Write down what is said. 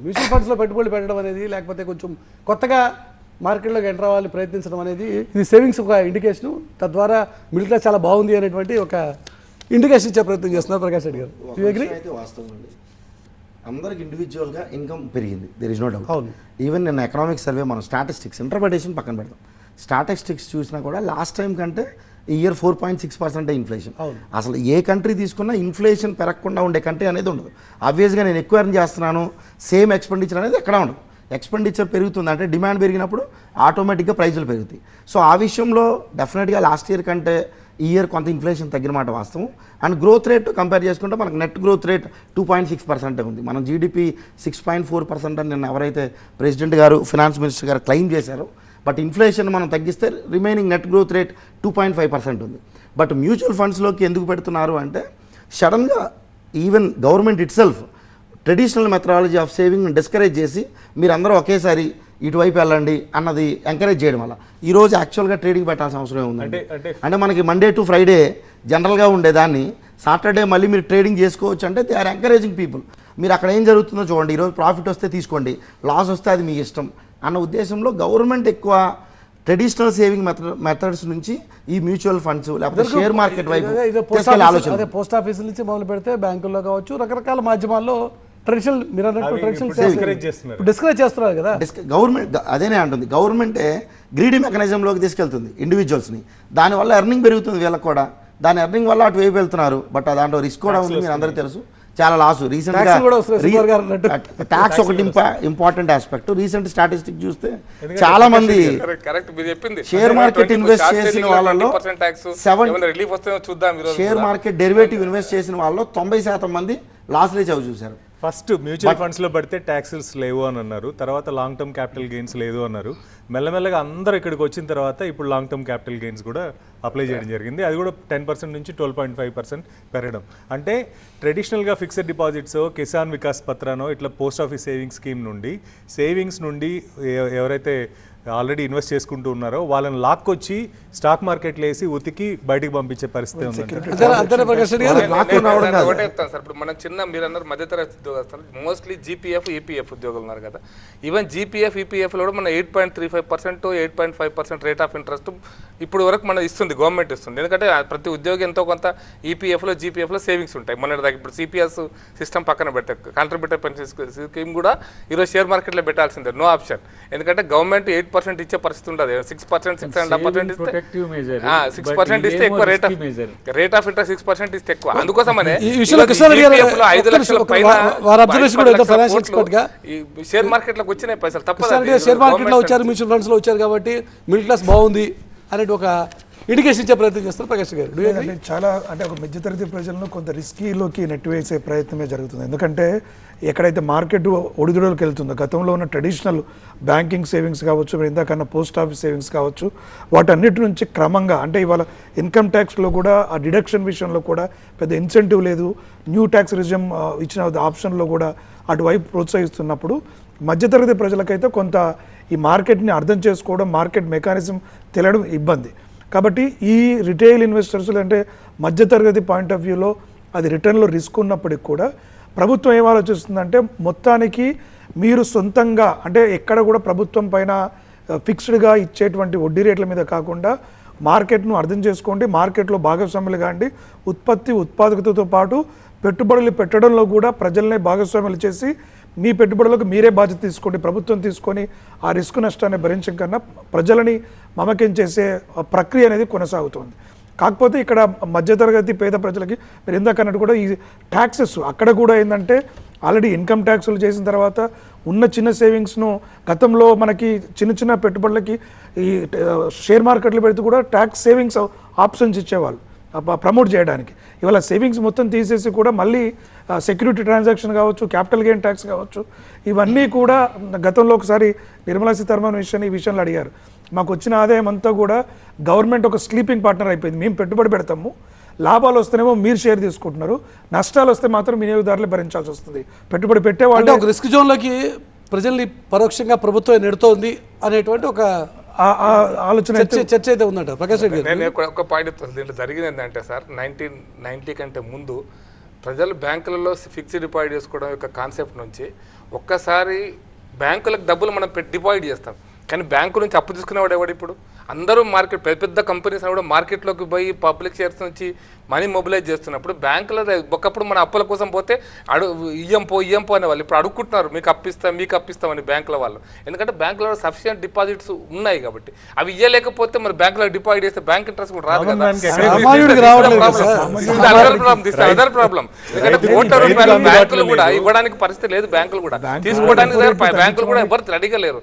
Mutual ఫండ్స్లో పెట్టుబడులు పెట్టడం అనేది లేకపోతే కొంచెం కొత్తగా మార్కెట్లోకి ఎంటర్ అవ్వాలని ప్రయత్నించడం అనేది ఇది సేవింగ్స్ ఒక ఇండికేషన్, తద్వారా మిడిల్ క్లాస్ చాలా బాగుంది అనేటువంటి ఒక ఇండికేషన్ ఇచ్చే ప్రయత్నం చేస్తున్నారు ప్రకాష్ రెడ్డి గారు. అయితే వాస్తవం అండి, అందరికి ఇండివిజువల్గా ఇన్కమ్ పెరిగింది, దేర్ ఇస్ నో డౌట్. అవును, ఈవెన్ నేను ఎకనామిక్ సర్వే మనం స్టాటిస్టిక్స్ ఇంటర్ప్రిటేషన్ పక్కన పెడతాం, స్టాటిస్టిక్స్ చూసినా కూడా లాస్ట్ టైం కంటే ఈ ఇయర్ 4.6% ఇన్ఫ్లేషన్. అసలు ఏ కంట్రీ తీసుకున్నా ఇన్ఫ్లేషన్ పెరగకుండా ఉండే కంట్రీ అనేది ఉండదు. ఆబ్వియస్గా నేను ఎక్కువ ఎర్న్ చేస్తున్నాను, సేమ్ ఎక్స్పెండిచర్ అనేది ఎక్కడ ఉండదు. ఎక్స్పెండిచర్ పెరుగుతుంది అంటే డిమాండ్ పెరిగినప్పుడు ఆటోమేటిక్గా ప్రైజులు పెరుగుతాయి. సో ఆ విషయంలో డెఫినెట్గా లాస్ట్ ఇయర్ కంటే ఈ ఇయర్ కొంత ఇన్ఫ్లేషన్ తగ్గిన మాట వాస్తవం. అండ్ గ్రోత్ రేట్ కంపేర్ చేసుకుంటే మనకు నెట్ గ్రోత్ రేట్ 2.6% ఉంది. మనం జీడిపి 6.4% అని నిన్న ఎవరైతే ప్రెసిడెంట్ గారు ఫినాన్స్ మినిస్టర్ గారు క్లెయిమ్ చేశారో, బట్ ఇన్ఫ్లేషన్ మనం తగ్గిస్తే రిమైనింగ్ నెట్ గ్రోత్ రేట్ 2.5% ఉంది. బట్ మ్యూచువల్ ఫండ్స్లోకి ఎందుకు పెడుతున్నారు అంటే సడన్గా even government it self traditional methodology of saving discourage చేసి మీరందరూ ఒకేసారి ఇటువైపు వెళ్ళండి అన్నది ఎంకరేజ్ చేయడం వల్ల ఈరోజు యాక్చువల్గా ట్రేడింగ్ పెట్టాల్సిన అవసరం ఏముందండి. అంటే మనకి మండే టు ఫ్రైడే జనరల్గా ఉండేదాన్ని సాటర్డే మళ్ళీ మీరు ట్రేడింగ్ చేసుకోవచ్చు అంటే దే ఆర్ ఎంకరేజింగ్ పీపుల్. మీరు అక్కడ ఏం జరుగుతుందో చూడండి, ఈరోజు ప్రాఫిట్ వస్తే తీసుకోండి, లాస్ వస్తే అది మీ ఇష్టం అన్న ఉద్దేశంలో గవర్నమెంట్ ఎక్కువ ట్రెడిషనల్ సేవింగ్ మెథడ్స్ నుంచి ఈ మ్యూచువల్ ఫండ్స్ లేకపోతే షేర్ మార్కెట్ వైపు ఆలోచన. అదే పోస్ట్ ఆఫీస్ నుంచి మొదలు పెడితే బ్యాంకుల్లో కావచ్చు, రకరకాల మాధ్యమాల్లో ట్రెడిషనల్ మీరు అన్నట్టు ట్రెడిషనల్ డిస్కరేజ్ చేస్తున్నారు కదా గవర్నమెంట్. అదేనే అంటుంది, గవర్నమెంటే గ్రీడీ మెకానిజంలోకి తీసుకెళ్తుంది ఇండివిజువల్స్ని, దానివల్ల ఎర్నింగ్ పెరుగుతుంది వీళ్ళకి కూడా, దాని ఎర్నింగ్ వల్ల అటు వైపు వెళ్తున్నారు. బట్ దాంట్లో రిస్క్ కూడా ఉంది, మీరు అందరికీ తెలుసు, చాలా లాస్. రీసెంట్గా ట్యాక్స్ ఒకటి ఇంపార్టెంట్ ఆస్పెక్ట్. రీసెంట్ స్టాటిస్టిక్ చూస్తే చాలా మంది షేర్ మార్కెట్ ఇన్వెస్ట్ చేసిన వాళ్ళలో షేర్ మార్కెట్ డెరివేటివ్ ఇన్వెస్ట్ చేసిన వాళ్ళలో 90% మంది లాస్ రీచ్ అవి చూశారు. ఫస్ట్ మ్యూచువల్ ఫండ్స్లో పడితే ట్యాక్సెస్ లేవు అని అన్నారు, తర్వాత లాంగ్ టర్మ్ క్యాపిటల్ గెయిన్స్ లేదు అన్నారు. మెల్లమెల్లగా అందరూ ఇక్కడికి వచ్చిన తర్వాత ఇప్పుడు లాంగ్ టర్మ్ క్యాపిటల్ గెయిన్స్ కూడా అప్లై చేయడం జరిగింది. అది కూడా 10% నుంచి 12.5% పెరగడం. అంటే ట్రెడిషనల్గా ఫిక్స్డ్ డిపాజిట్స్, కిసాన్ వికాస్ పత్రానో ఇట్లా పోస్ట్ ఆఫీస్ సేవింగ్స్ స్కీమ్ నుండి సేవింగ్స్ నుండి ఎవరైతే ఆల్రెడీ ఇన్వెస్ట్ చేసుకుంటూ ఉన్నారో వాళ్ళని లాక్కొచ్చి స్టాక్ మార్కెట్లో వేసి ఉతికి బయటికి పంపించే పరిస్థితి ఉంది. ఇప్పుడు మనం చిన్న మీరు అన్నారు మధ్యతరగతి ఉద్యోగస్తులు, మోస్ట్లీ జీపీఎఫ్ ఈపీఎఫ్ ఉద్యోగులు ఉన్నారు కదా. ఈవెన్ జీపీఎఫ్ ఈపీఎఫ్లో కూడా మన 8.35% 8.5% రేట్ ఆఫ్ ఇంట్రెస్ట్ ఇప్పుడు వరకు మనం ఇస్తుంది, గవర్నమెంట్ ఇస్తుంది. ఎందుకంటే ప్రతి ఉద్యోగి ఎంతో కొంత ఈపీఎఫ్లో జీపీఎఫ్లో సేవింగ్స్ ఉంటాయి. మన దగ్గర ఇప్పుడు సిపిఎస్ సిస్టమ్ పక్కన పెట్టే కాంట్రిబ్యూటర్ పెన్షన్ స్కీమ్ కూడా ఈరోజు షేర్ మార్కెట్లో పెట్టాల్సిందే, నో ఆప్షన్. ఎందుకంటే గవర్నమెంట్ 8% ఇచ్చే పరిస్థితి ఉండదు. 6% 6.5% ఇస్తే 6% ఇస్తే ఎక్కువ రేట్ ఆఫ్ ఇంట్రెస్ట్ 6% ఇస్తే ఎక్కువ. అందుకోసమనే 5 లక్షల పైన షేర్ మార్కెట్ లోకి వచ్చినాయి పైసలు తప్పదు. షేర్ మార్కెట్ లో వచ్చారు, మ్యూచువల్ ఫండ్స్ లో వచ్చారు కాబట్టి మిడిల్ క్లాస్ బాగుంది అనేది ఒక ఇండికేషన్ ఇచ్చే ప్రయత్నం చేస్తారు ప్రకాష్ గారు. చాలా అంటే ఒక మధ్యతరగతి ప్రజలను కొంత రిస్కీలోకి నెట్టివేసే ప్రయత్నమే జరుగుతుంది. ఎందుకంటే ఎక్కడైతే మార్కెట్ ఒడిదుడులకు వెళ్తుందో, గతంలో ఉన్న ట్రెడిషనల్ బ్యాంకింగ్ సేవింగ్స్ కావచ్చు, ఇందాకన్నా పోస్ట్ ఆఫీస్ సేవింగ్స్ కావచ్చు, వాటన్నిటి నుంచి క్రమంగా అంటే ఇవాళ ఇన్కమ్ ట్యాక్స్లో కూడా ఆ డిడక్షన్ విషయంలో కూడా పెద్ద ఇన్సెంటివ్ లేదు, న్యూ ట్యాక్స్ రిజిమ్ ఇచ్చిన ఆప్షన్లో కూడా అటువైపు ప్రోత్సహిస్తున్నప్పుడు మధ్యతరగతి ప్రజలకైతే కొంత ఈ మార్కెట్ని అర్థం చేసుకోవడం, మార్కెట్ మెకానిజం తెలియడం ఇబ్బంది. కాబట్టి ఈ రిటైల్ ఇన్వెస్టర్స్ అంటే మధ్యతరగతి పాయింట్ ఆఫ్ వ్యూలో అది రిటర్న్లో రిస్క్ ఉన్నప్పటికి కూడా ప్రభుత్వం ఏం ఆలోచిస్తుందంటే మొత్తానికి మీరు సొంతంగా అంటే ఎక్కడ కూడా ప్రభుత్వం పైన ఫిక్స్డ్గా ఇచ్చేటువంటి వడ్డీ రేట్ల మీద కాకుండా మార్కెట్ను అర్థం చేసుకోండి, మార్కెట్లో భాగస్వాములు కాండి, ఉత్పత్తి ఉత్పాదకతతో పాటు పెట్టుబడులు పెట్టడంలో కూడా ప్రజలనే భాగస్వాములు చేసి మీ పెట్టుబడులకు మీరే బాధ్యత తీసుకోండి, ప్రభుత్వం తీసుకొని ఆ రిస్క్ నష్టాన్ని భరించడం కన్నా ప్రజలని మమకం చేసే ప్రక్రియ అనేది కొనసాగుతుంది. కాకపోతే ఇక్కడ మధ్యతరగతి పేద ప్రజలకి మీరు ఇందాకన్నట్టు కూడా ఈ ట్యాక్సెస్ అక్కడ కూడా ఏంటంటే ఆల్రెడీ ఇన్కమ్ ట్యాక్సులు చేసిన తర్వాత ఉన్న చిన్న సేవింగ్స్ను గతంలో మనకి చిన్న చిన్న పెట్టుబడులకి ఈ షేర్ మార్కెట్లు పెడితే కూడా ట్యాక్స్ సేవింగ్స్ ఆప్షన్స్ ఇచ్చేవాళ్ళు ప్రమోట్ చేయడానికి. ఇవాళ సేవింగ్స్ మొత్తం తీసేసి కూడా మళ్ళీ సెక్యూరిటీ ట్రాన్సాక్షన్ కావచ్చు, క్యాపిటల్ గెయిన్ ట్యాక్స్ కావచ్చు, ఇవన్నీ కూడా గతంలో ఒకసారి నిర్మలా సీతారామన్ ఈ విషయంలో అడిగారు. మాకు వచ్చిన ఆదాయం అంతా కూడా గవర్నమెంట్ ఒక స్లీపింగ్ పార్ట్నర్ అయిపోయింది, మేము పెట్టుబడి పెడతాము, లాభాలు వస్తేనేమో మీరు షేర్ తీసుకుంటున్నారు, నష్టాలు వస్తే మాత్రం వినియోగదారులే భరించాల్సి వస్తుంది. పెట్టుబడి పెట్టేవాళ్ళు ఒక రిస్క్ జోన్లోకి ప్రజల్ని పరోక్షంగా ప్రభుత్వం నెడుతోంది అనేటువంటి ఒక ఆలోచన చర్చ అయితే ఉందంట ప్రకాష్ రెడ్డి. నేను ఒక పాయింట్ దీంట్లో జరిగింది ఏంటంటే సార్, 1990 కంటే ముందు ప్రజలు బ్యాంకులలో ఫిక్స్డ్ డిపాజిట్ చేసుకోవడం యొక్క కాన్సెప్ట్ నుంచి ఒక్కసారి బ్యాంకులకు డబ్బులు మనం డిపాజిట్ చేస్తాం, కానీ బ్యాంకు నుంచి అప్పు తీసుకునేవాడు ఎవడు ఇప్పుడు? అందరూ మార్కెట్ పెద్ద పెద్ద కంపెనీస్ కూడా మార్కెట్లోకి పోయి పబ్లిక్ షేర్స్ నుంచి మనీ మొబిలైజ్ చేస్తున్నప్పుడు బ్యాంకులో ఒకప్పుడు మన అప్పుల కోసం పోతే ఇయ్యం పో అనేవాళ్ళు ఇప్పుడు అడుక్కుంటున్నారు, మీకు అప్పిస్తామని బ్యాంకుల వాళ్ళు. ఎందుకంటే బ్యాంకులో సఫిషియెంట్ డిపాజిట్స్ ఉన్నాయి కాబట్టి. అవి ఇయ్యలేకపోతే మరి బ్యాంకులో డిపాజిట్ చేస్తే బ్యాంక్ ఇంట్రెస్ట్ కూడా రాదు కదా. సామాన్యుడికి రావట్లేదు కదా సార్. Other problem. ఎందుకంటే కోట్ల రూపాయలు బ్యాంకులు కూడా ఇవ్వడానికి పరిస్థితి లేదు, బ్యాంకులు కూడా తీసుకోవడానికి బ్యాంకులు కూడా ఎవరు రెడీగా లేరు.